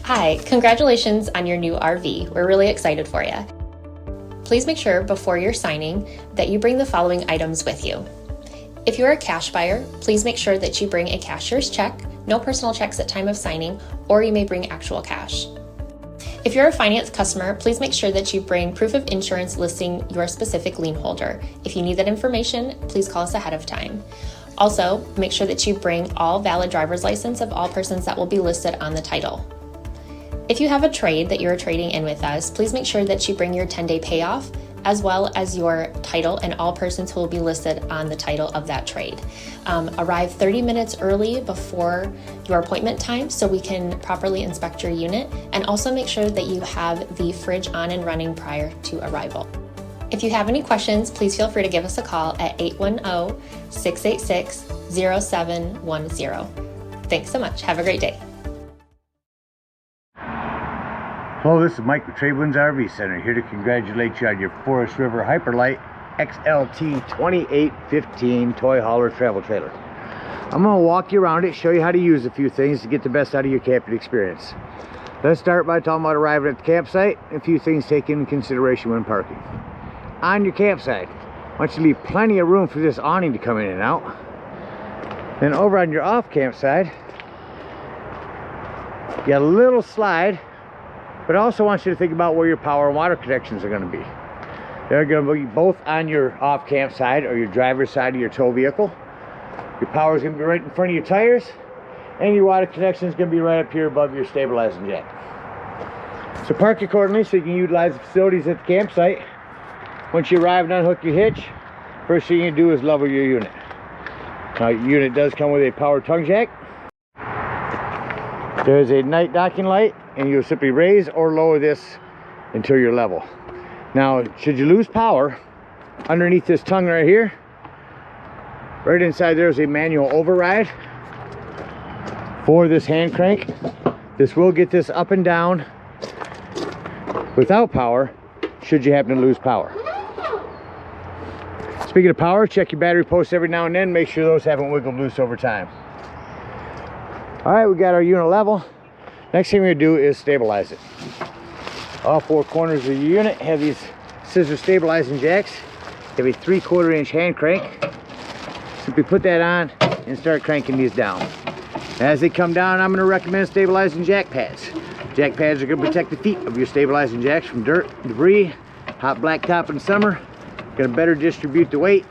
Hi, congratulations on your new RV. We're really excited for you. Please make sure before you're signing that you bring the following items with you. If you're a cash buyer, please make sure that you bring a cashier's check, no personal checks at time of signing, or you may bring actual cash. If you're a finance customer, please make sure that you bring proof of insurance listing your specific lien holder. If you need that information, please call us ahead of time. Also, make sure that you bring all valid driver's license of all persons that will be listed on the title. If you have a trade that you're trading in with us, please make sure that you bring your 10-day payoff as well as your title and all persons who will be listed on the title of that trade. Arrive 30 minutes early before your appointment time so we can properly inspect your unit, and also make sure that you have the fridge on and running prior to arrival. If you have any questions, please feel free to give us a call at 810-686-0710. Thanks so much. Have a great day. Hello, this is Mike with TradeWinds RV Center, here to congratulate you on your Forest River Hyperlite XLT 2815 toy hauler travel trailer. I'm going to walk you around it, show you how to use a few things to get the best out of your camping experience. Let's start by talking about arriving at the campsite and a few things taken into consideration when parking. On your campsite, I want you to leave plenty of room for this awning to come in and out. Then over on your off campsite, you got a little slide. But I also want you to think about where your power and water connections are going to be. They're going to be both on your off camp side or your driver's side of your tow vehicle. Your power is going to be right in front of your tires, and your water connection is going to be right up here above your stabilizing jack. So park accordingly so you can utilize the facilities at the campsite. Once you arrive and unhook your hitch, first thing you do is level your unit. Now your unit does come with a power tongue jack. There's a night docking light, and you'll simply raise or lower this until you're level. Now, should you lose power, underneath this tongue right here, right inside there is a manual override for this hand crank. This will get this up and down without power, should you happen to lose power. Speaking of power, check your battery posts every now and then, make sure those haven't wiggled loose over time. All right, we got our unit level. Next thing we're gonna do is stabilize it. All four corners of the unit have these scissor stabilizing jacks. They have a 3/4 inch hand crank. Simply put that on and start cranking these down. As they come down, I'm gonna recommend stabilizing jack pads. Jack pads are gonna protect the feet of your stabilizing jacks from dirt, debris, hot blacktop in summer. Gonna better distribute the weight.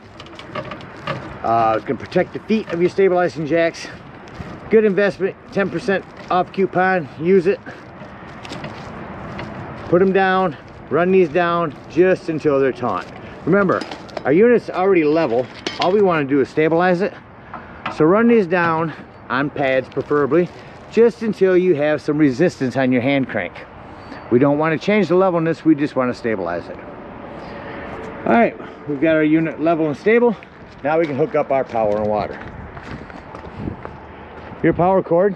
It's gonna protect the feet of your stabilizing jacks. Good investment, 10% off coupon, use it. Put them down, run these down just until they're taut. Remember, our unit's already level. All we want to do is stabilize it. So run these down, on pads preferably, just until you have some resistance on your hand crank. We don't want to change the levelness, we just want to stabilize it. All right, we've got our unit level and stable. Now we can hook up our power and water. Your power cord,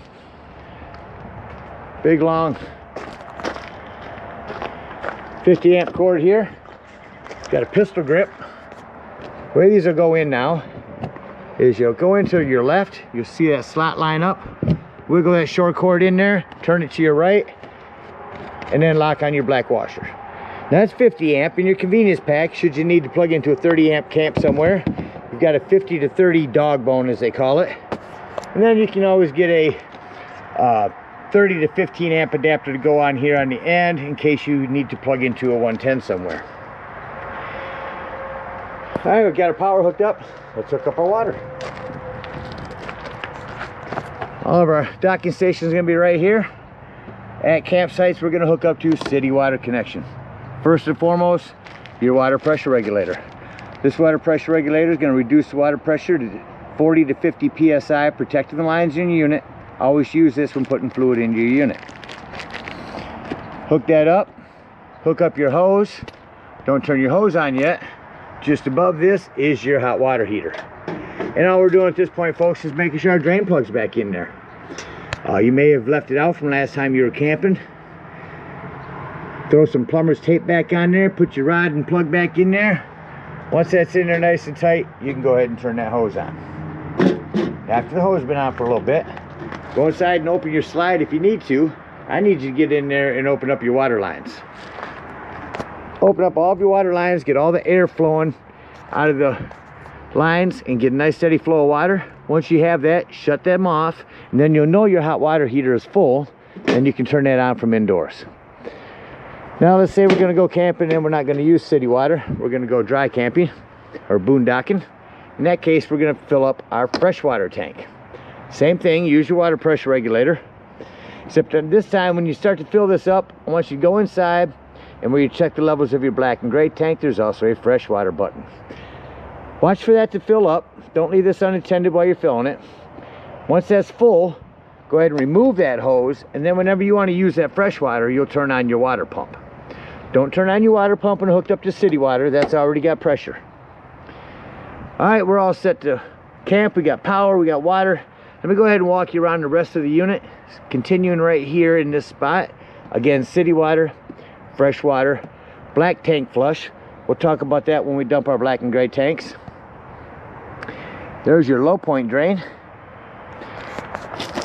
big long 50 amp cord here. It's got a pistol grip. The way these will go in now is you'll go into your left, you'll see that slot line up, wiggle that short cord in there, turn it to your right, and then lock on your black washer. That's 50 amp. In your convenience pack, should you need to plug into a 30 amp camp somewhere, you've got a 50 to 30 dog bone, as they call it. And then you can always get a 30 to 15 amp adapter to go on here on the end in case you need to plug into a 110 somewhere. All right, we've got our power hooked up. Let's hook up our water. All of our docking stations are going to be right here. At campsites, we're going to hook up to city water connection. First and foremost, your water pressure regulator. This water pressure regulator is going to reduce the water pressure to 40 to 50 psi, protecting the lines in your unit. Always use this when putting fluid into your unit. Hook that up. Hook up your hose. Don't turn your hose on yet. Just above this is your hot water heater. And all we're doing at this point, folks, is making sure our drain plug's back in there. You may have left it out from last time you were camping. Throw some plumber's tape back on there. Put your rod and plug back in there. Once that's in there nice and tight, you can go ahead and turn that hose on. After the hose has been on for a little bit, go inside and open your slide if you need to. I need you to get in there and open up your water lines. Open up all of your water lines, get all the air flowing out of the lines and get a nice steady flow of water. Once you have that, shut them off, and then you'll know your hot water heater is full, and you can turn that on from indoors. Now let's say we're going to go camping and we're not going to use city water. We're going to go dry camping or boondocking. In that case, we're going to fill up our freshwater tank. Same thing, use your water pressure regulator. Except that this time when you start to fill this up, I want you to go inside, and where you check the levels of your black and gray tank, there's also a freshwater button. Watch for that to fill up. Don't leave this unattended while you're filling it. Once that's full, go ahead and remove that hose, and then whenever you want to use that fresh water, you'll turn on your water pump. Don't turn on your water pump and hooked up to city water. That's already got pressure. All right, we're all set to camp. We got power, we got water. Let me go ahead and walk you around the rest of the unit. Continuing right here in this spot. Again, city water, fresh water, black tank flush. We'll talk about that when we dump our black and gray tanks. There's your low point drain.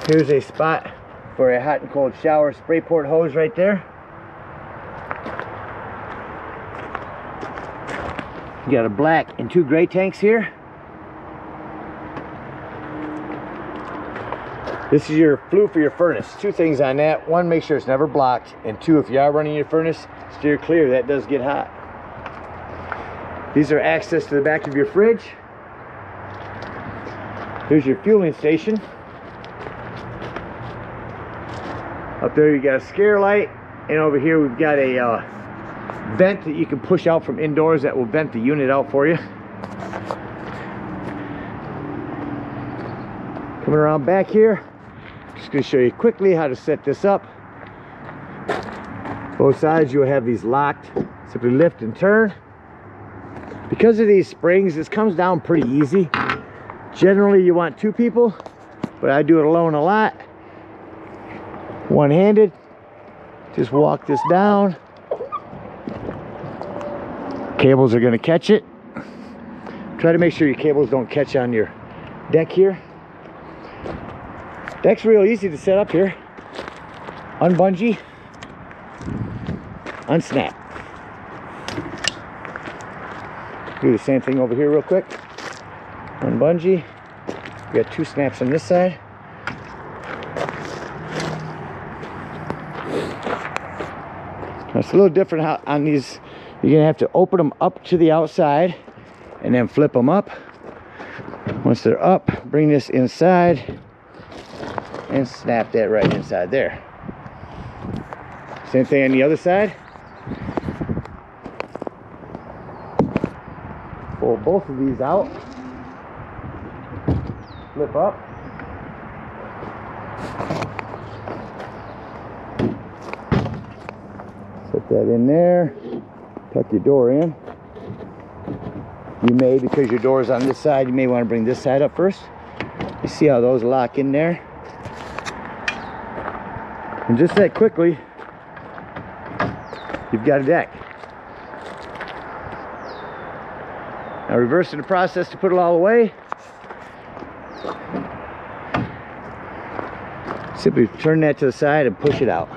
Here's a spot for a hot and cold shower spray port hose right there. You got a black and 2 gray tanks here. This is your flue for your furnace. 2 things on that. 1, make sure it's never blocked. And 2, if you are running your furnace, steer clear. That does get hot. These are access to the back of your fridge. Here's your fueling station. Up there you got a scare light. And over here we've got a vent that you can push out from indoors that will vent the unit out for you. Coming around back here, just going to show you quickly how to set this up. Both sides you'll have these locked. Simply lift and turn. Because of these springs, this comes down pretty easy. Generally you want 2 people, but I do it alone a lot. One-handed. Just walk this down. Cables are going to catch it. Try to make sure your cables don't catch on your deck here. Deck's real easy to set up here. Unbungee, unsnap. Do the same thing over here real quick. Unbungee. We got 2 snaps on this side. Now it's a little different how on these. You're gonna have to open them up to the outside and then flip them up. Once they're up, bring this inside and snap that right inside there. Same thing on the other side. Pull both of these out. Flip up. Set that in there. Tuck your door in. You may, because your door is on this side, you may want to bring this side up first. You see how those lock in there? And just that quickly, you've got a deck. Now reversing the process to put it all away. Simply turn that to the side and push it out.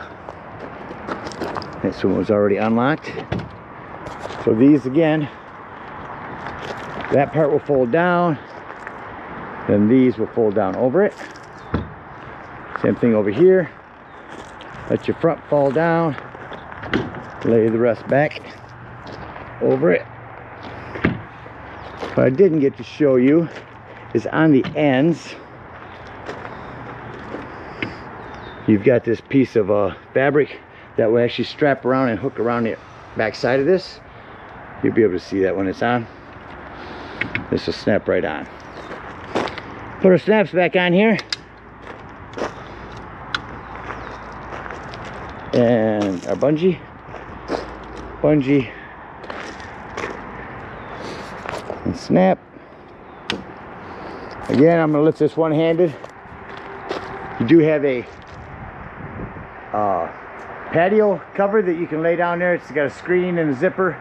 This one was already unlocked. So these again, that part will fold down, then these will fold down over it. Same thing over here. Let your front fall down, lay the rest back over it. What I didn't get to show you is on the ends, you've got this piece of fabric that will actually strap around and hook around the back side of this. You'll be able to see that when it's on. This will snap right on. Put our snaps back on here. And our bungee. And snap. Again, I'm going to lift this one-handed. You do have a patio cover that you can lay down there. It's got a screen and a zipper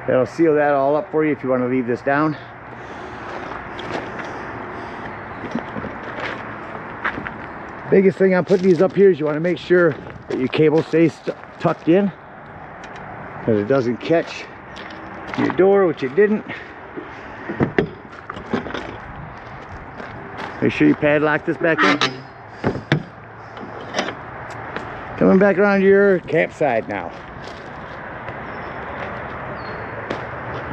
that'll seal that all up for you if you want to leave this down. Biggest thing on putting these up here is you want to make sure that your cable stays tucked in, because it doesn't catch your door, which it didn't. Make sure you padlock this back up. Coming back around your campsite now.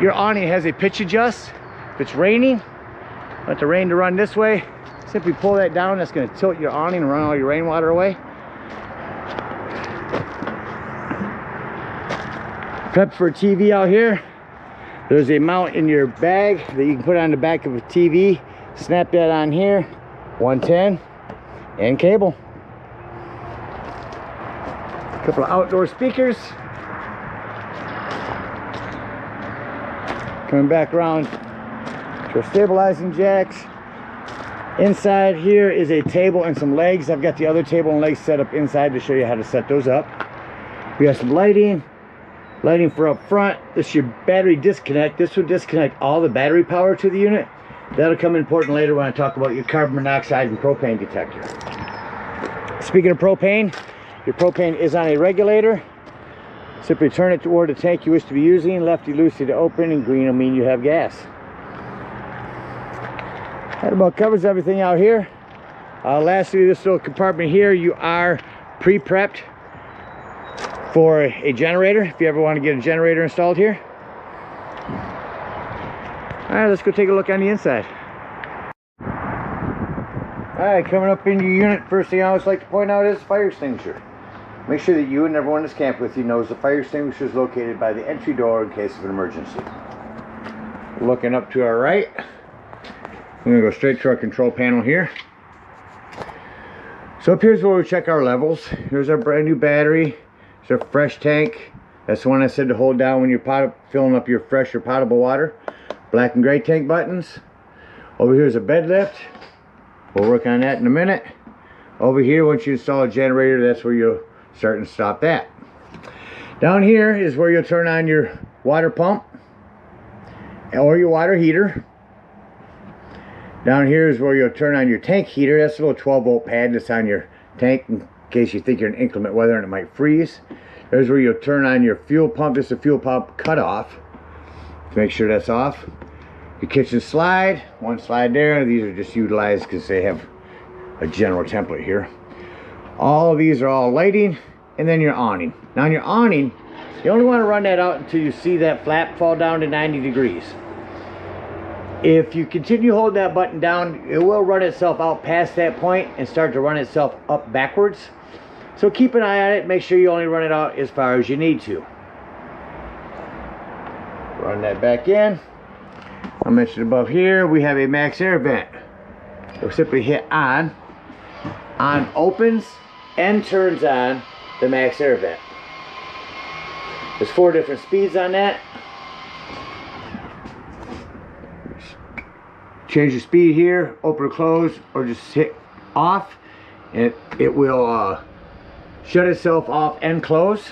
Your awning has a pitch adjust. If it's raining, want the rain to run this way, simply pull that down. That's going to tilt your awning and run all your rainwater away. Prep for a TV out here. There's a mount in your bag that you can put on the back of a TV. Snap that on here. 110 and cable. A couple of outdoor speakers. Coming back around to our stabilizing jacks. Inside here is a table and some legs. I've got the other table and legs set up inside to show you how to set those up. We have some lighting for up front. This is your battery disconnect. This will disconnect all the battery power to the unit. That'll come important later when I talk about your carbon monoxide and propane detector. Speaking of propane, your propane is on a regulator. Simply turn it toward the tank you wish to be using. Lefty loosey to open, and green will mean you have gas. That about covers everything out here. Lastly, this little compartment here, you are pre-prepped for a generator if you ever want to get a generator installed here. All right, let's go take a look on the inside. All right, coming up into your unit, first thing I always like to point out is fire extinguisher. Make sure that you and everyone that's camped with you knows the fire extinguisher is located by the entry door in case of an emergency. Looking up to our right, we're going to go straight to our control panel here. So up here's where we check our levels. Here's our brand new battery. It's our fresh tank. That's the one I said to hold down when you're filling up your fresh or potable water. Black and gray tank buttons. Over here is a bed lift. We'll work on that in a minute. Over here, once you install a generator, that's where you'll start and stop that. Down here is where you'll turn on your water pump or your water heater. Down here is where you'll turn on your tank heater. That's a little 12-volt pad that's on your tank in case you think you're in inclement weather and it might freeze. There's where you'll turn on your fuel pump. This is a fuel pump cutoff. Make sure that's off. Your kitchen slide, one slide there. These are just utilized because they have a general template here. All of these are all lighting, and then your awning. Now on your awning, you only want to run that out until you see that flap fall down to 90 degrees. If you continue holding that button down, it will run itself out past that point and start to run itself up backwards. So keep an eye on it. Make sure you only run it out as far as you need to. Run that back in. I mentioned above here, we have a max air vent. We'll simply hit on. On opens and turns on the max air vent. There's 4 different speeds on that. Change the speed here, open or close, or just hit off, and it will shut itself off and close.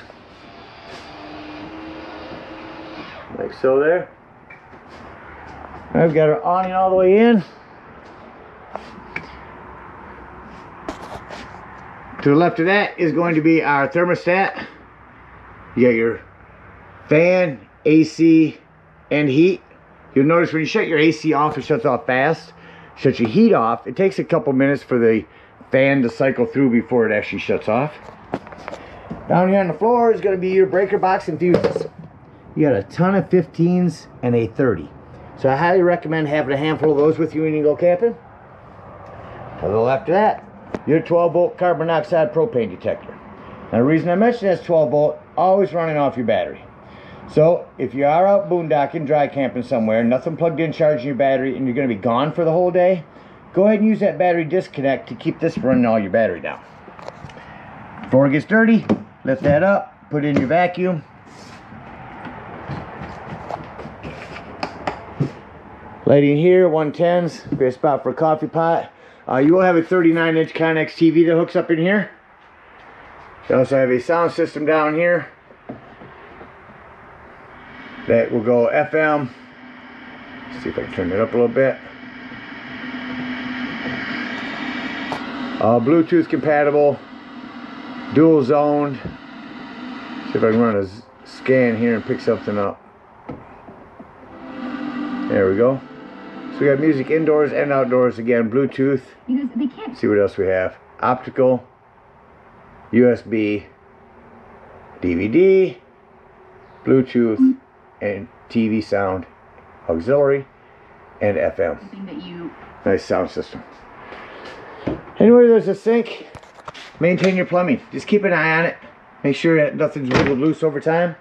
Like so there. I've got our awning all the way in. To the left of that is going to be our thermostat. You got your fan, AC, and heat. You'll notice when you shut your AC off, it shuts off fast. Shut your heat off, it takes a couple minutes for the fan to cycle through before it actually shuts off. Down here on the floor is going to be your breaker box enthusiast. You got a ton of 15s and a 30. So I highly recommend having a handful of those with you when you go camping. To the left of that, your 12-volt carbon monoxide propane detector. Now the reason I mention that's 12-volt, always running off your battery. So if you are out boondocking, dry camping somewhere, nothing plugged in charging your battery, and you're going to be gone for the whole day, go ahead and use that battery disconnect to keep this running all your battery down. Before it gets dirty, lift that up, put it in your vacuum. Lighting here, 110s, great spot for a coffee pot. You will have a 39-inch Connex TV that hooks up in here. You also have a sound system down here that will go FM. Let's see if I can turn it up a little bit. Bluetooth compatible, Dual zoned. See if I can run a scan here and pick something up. There we go. So we got music indoors and outdoors again. Bluetooth. Because they can't. See what else we have. Optical, USB, DVD, Bluetooth, and TV sound, auxiliary, and FM. Nice sound system. Anyway, there's a sink. Maintain your plumbing. Just keep an eye on it. Make sure that nothing's wiggled loose over time.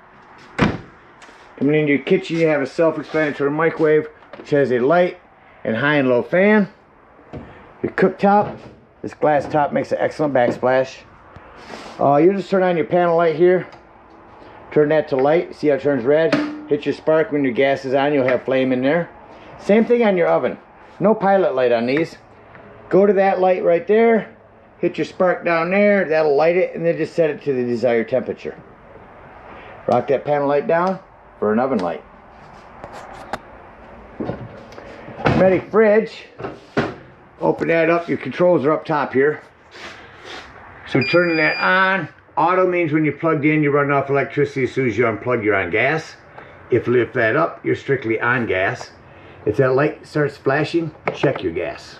Coming into your kitchen, you have a self-explanatory microwave, which has a light and high and low fan. Your cooktop, this glass top makes an excellent backsplash. You just turn on your panel light here. Turn that to light. See how it turns red? Hit your spark when your gas is on. You'll have flame in there. Same thing on your oven. No pilot light on these. Go to that light right there. Hit your spark down there. That'll light it, and then just set it to the desired temperature. Rock that panel light down for an oven light. Hermetic fridge. Open that up. Your controls are up top here. So turning that on. Auto means when you're plugged in, you run off electricity. As soon as you unplug, you're on gas. If you lift that up, you're strictly on gas. If that light starts flashing, check your gas.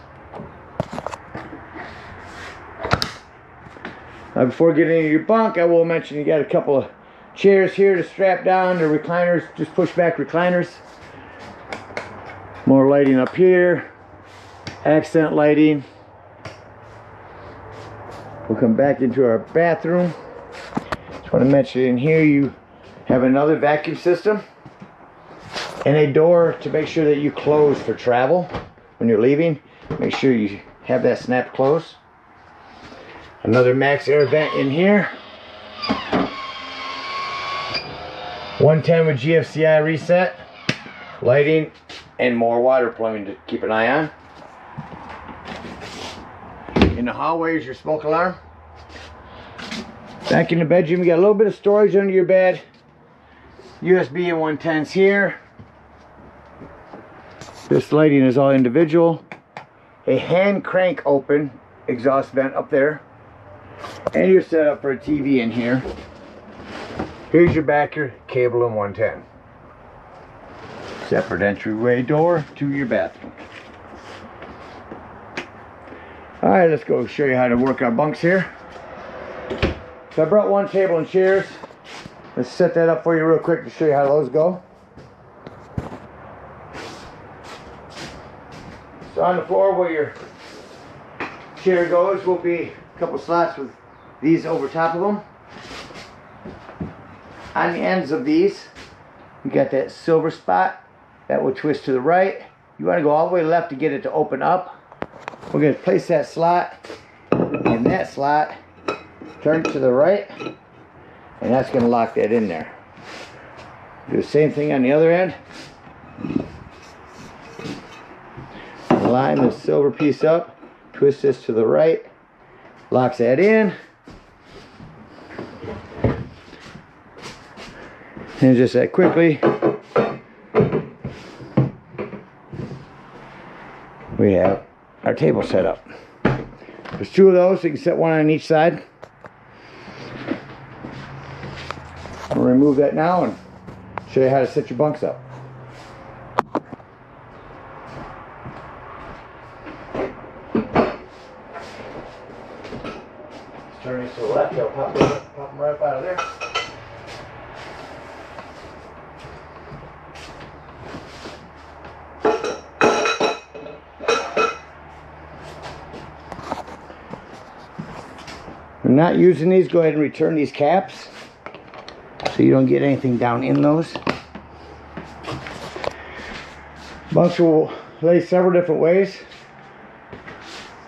Now before getting into your bunk, I will mention you got a couple of chairs here to strap down. The recliners, just push back recliners. More lighting up here. Accent lighting. We'll come back into our bathroom. Just want to mention in here you have another vacuum system and a door to make sure that you close for travel when you're leaving. Make sure you have that snap closed. Another max air vent in here. 110 with GFCI reset. Lighting and more water plumbing to keep an eye on. In the hallway is your smoke alarm. Back in the bedroom, you got a little bit of storage under your bed. USB and 110s here. This lighting is all individual. A hand crank open exhaust vent up there. And you're set up for a TV in here. Here's your backer, cable and 110. Separate entryway door to your bathroom. Alright, let's go show you how to work our bunks here. So I brought one table and chairs. Let's set that up for you real quick to show you how those go. So on the floor where your chair goes will be a couple slots with these over top of them. On the ends of these, you got that silver spot that will twist to the right. You want to go all the way left to get it to open up. We're going to place that slot in that slot, turn it to the right, and that's going to lock that in there. Do the same thing on the other end. Line the silver piece up, twist this to the right, locks that in. And just that quickly, we have our table set up. There's two of those, so you can set one on each side. I'll remove that now and show you how to set your bunks up. Let's turn these to the left, I'll pop them right up out of there. If you're not using these, go ahead and return these caps so you don't get anything down in those. Bunks will lay several different ways.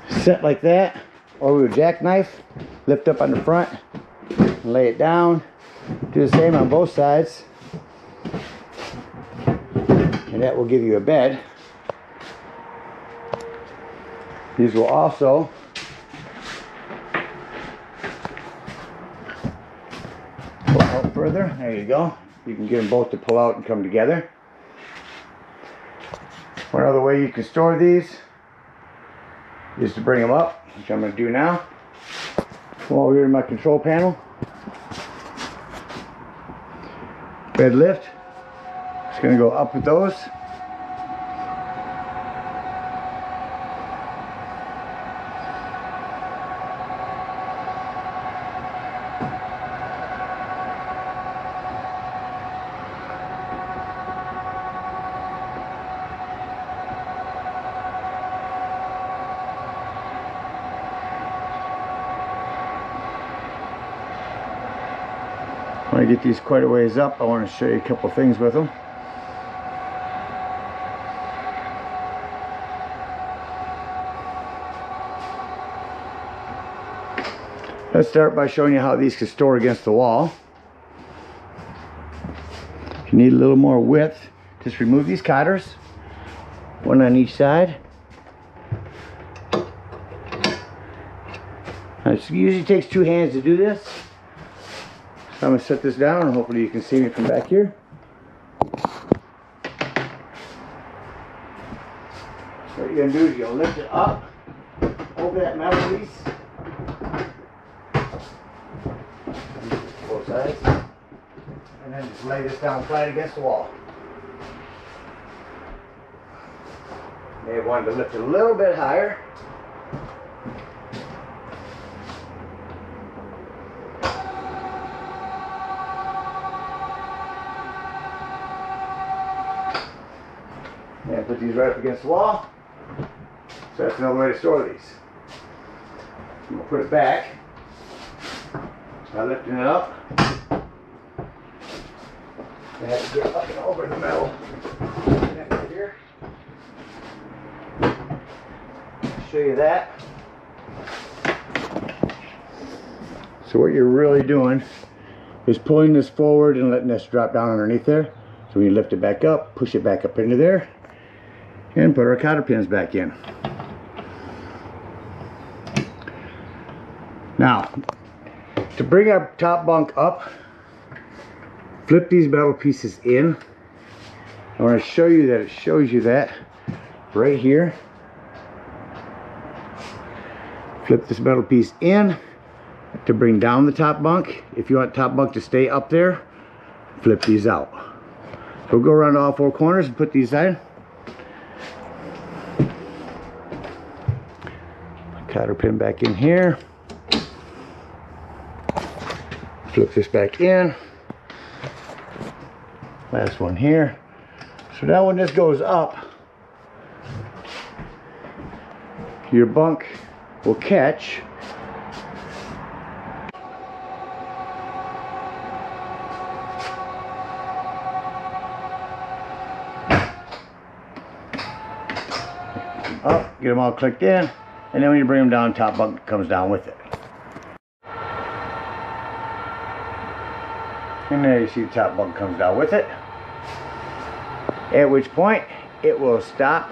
Set like that, or with a jackknife, lift up on the front, and lay it down. Do the same on both sides, and that will give you a bed. These will also pull out further. There you go. You can get them both to pull out and come together. One other way you can store these is to bring them up, which I'm going to do now. Come over here to my control panel. Bed lift. Just gonna go up with those. When I get these quite a ways up, I want to show you a couple things with them. Let's start by showing you how these can store against the wall. If you need a little more width, just remove these cotters, one on each side. Now, it usually takes 2 hands to do this. So I'm going to set this down and hopefully you can see me from back here. So what you're going to do is you'll lift it up over that metal piece. Both sides. And then just lay this down flat against the wall. May have wanted to lift it a little bit higher. And put these right up against the wall. So that's another way to store these. I'm going to put it back by lifting it up. I have to get up and over the metal connector here. Show you that. So what you're really doing is pulling this forward and letting this drop down underneath there. So when you lift it back up, push it back up into there, and put our cotter pins back in. Now, to bring our top bunk up, flip these metal pieces in. I want to show you that it shows you that right here. Flip this metal piece in to bring down the top bunk. If you want top bunk to stay up there, flip these out. So we'll go around all 4 corners and put these in. Cotter pin back in here. Flip this back in. Last one here. So now when this goes up, your bunk will catch. Up, get them all clicked in, and then when you bring them down, top bunk comes down with it. And there you see the top bunk comes down with it. At which point it will stop.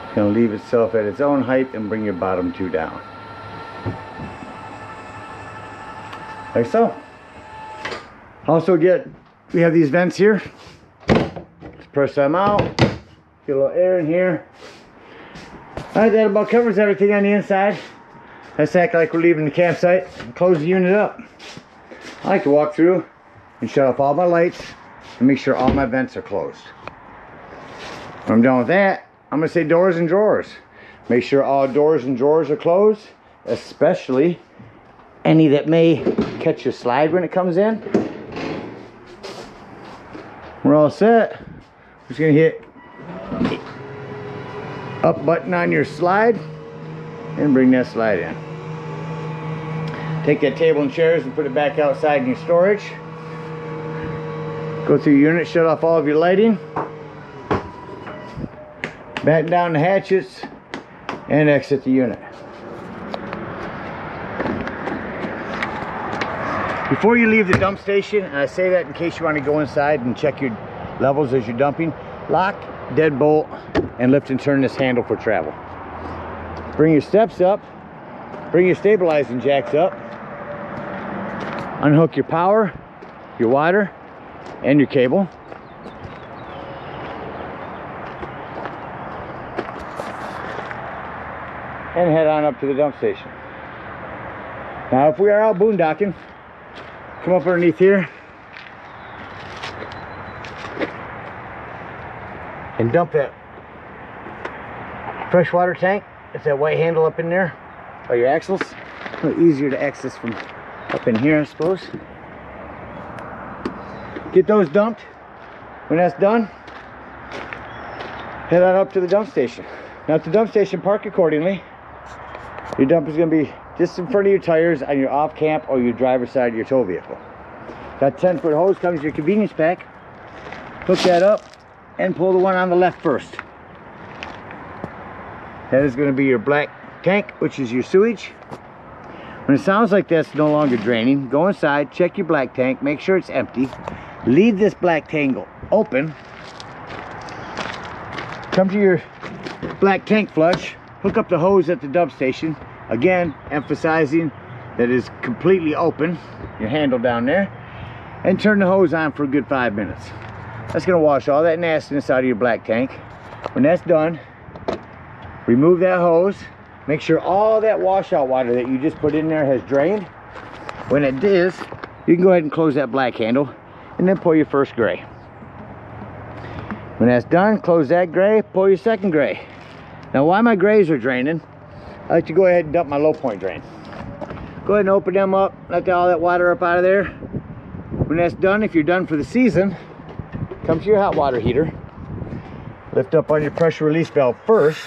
It's going to leave itself at its own height and bring your bottom 2 down. Like so. Also we have these vents here. Just press them out. Get a little air in here. Alright, that about covers everything on the inside. Let's act like we're leaving the campsite and close the unit up. I like to walk through and shut off all my lights and make sure all my vents are closed. When I'm done with that, I'm going to say doors and drawers. Make sure all doors and drawers are closed, especially any that may catch a slide when it comes in. We're all set. Just going to hit up button on your slide and bring that slide in. Take that table and chairs and put it back outside in your storage. Go through your unit, shut off all of your lighting, batten down the hatches, and exit the unit. Before you leave the dump station, and I say that in case you want to go inside and check your levels as you're dumping, lock, deadbolt, and lift and turn this handle for travel. Bring your steps up, bring your stabilizing jacks up, unhook your power, your water, and your cable. and head on up to the dump station. Now if we are out boondocking, come up underneath here and dump that freshwater tank. It's that white handle up in there by your axles. A little easier to access from up in here, I suppose. Get those dumped. When that's done, head on up to the dump station. Now at the dump station, park accordingly. Your dump is going to be just in front of your tires on your off camp or your driver's side of your tow vehicle. That 10-foot hose comes with your convenience pack. Hook that up and pull the one on the left first. That is going to be your black tank, which is your sewage. When it sounds like that's no longer draining, go inside, check your black tank, make sure it's empty. Leave this black tank open. Come to your black tank flush, hook up the hose at the dump station. Again, emphasizing that it's completely open, your handle down there, and turn the hose on for a good 5 minutes. That's going to wash all that nastiness out of your black tank. When that's done, remove that hose. Make sure all that washout water that you just put in there has drained. When it is, you can go ahead and close that black handle and then pull your first gray. When that's done, close that gray, pull your second gray. Now while my grays are draining, I like to go ahead and dump my low point drain. Go ahead and open them up, let all that water up out of there. When that's done, if you're done for the season, come to your hot water heater. Lift up on your pressure release valve first.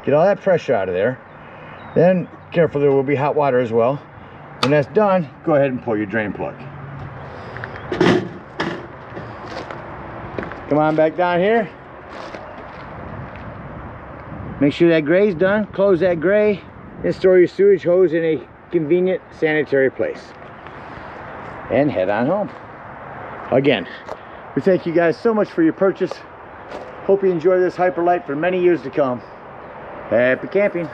Get all that pressure out of there. Then, careful, there will be hot water as well. When that's done, go ahead and pull your drain plug. Come on back down here. Make sure that gray's done. Close that gray and store your sewage hose in a convenient sanitary place. And head on home. Again, we thank you guys so much for your purchase. Hope you enjoy this Hyperlite for many years to come. Happy camping.